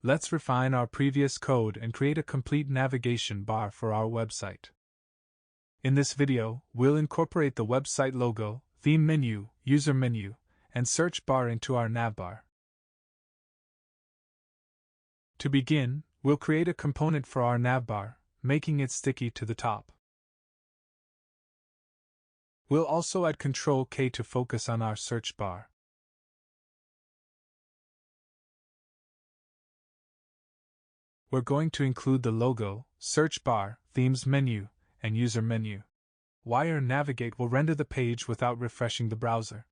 let's refine our previous code and create a complete navigation bar for our website. In this video, we'll incorporate the website logo, theme menu, user menu, and search bar into our navbar. To begin, we'll create a component for our navbar, making it sticky to the top. We'll also add Ctrl-K to focus on our search bar. We're going to include the logo, search bar, themes menu, and user menu. Wire Navigate will render the page without refreshing the browser.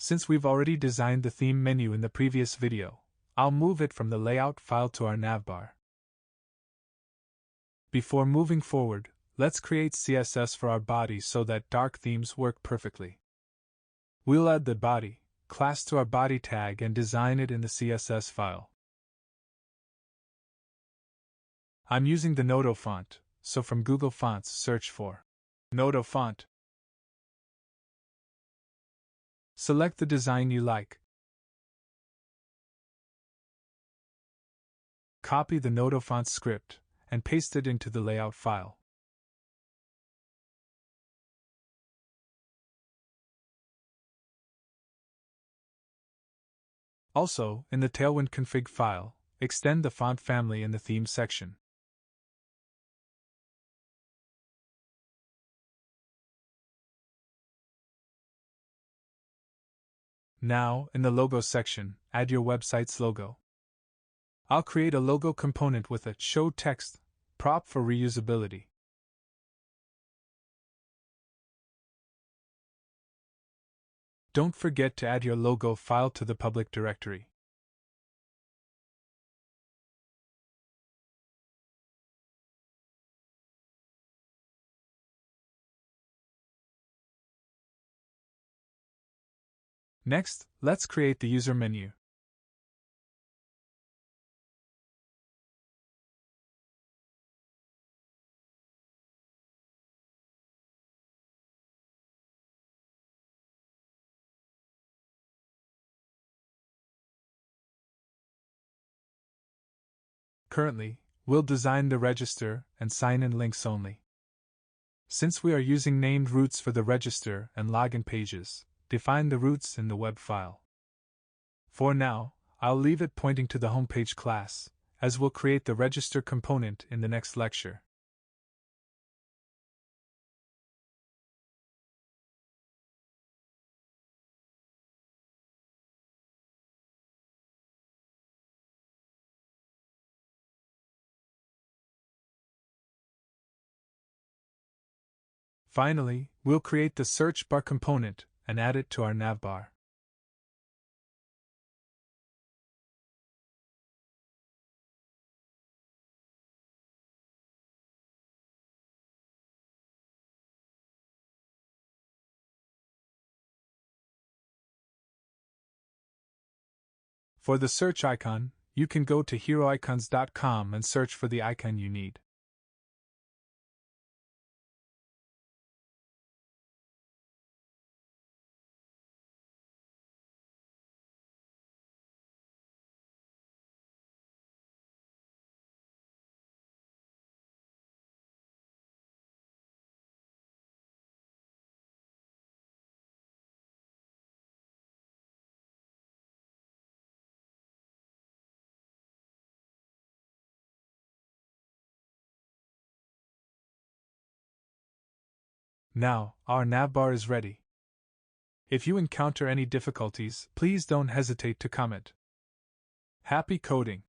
Since we've already designed the theme menu in the previous video, I'll move it from the layout file to our navbar. Before moving forward, let's create CSS for our body so that dark themes work perfectly. We'll add the body class to our body tag and design it in the CSS file. I'm using the Noto font, so from Google Fonts search for Noto font. Select the design you like. Copy the Noto font script and paste it into the layout file. Also, in the Tailwind config file, extend the font family in the theme section. Now, in the logo section, add your website's logo. I'll create a logo component with a show text prop for reusability. Don't forget to add your logo file to the public directory. Next, let's create the user menu. Currently, we'll design the register and sign-in links only. Since we are using named routes for the register and login pages, define the routes in the web file. For now, I'll leave it pointing to the homepage class, as we'll create the register component in the next lecture. Finally, we'll create the search bar component and add it to our navbar. For the search icon, you can go to heroicons.com and search for the icon you need. Now, our navbar is ready. If you encounter any difficulties, please don't hesitate to comment. Happy coding!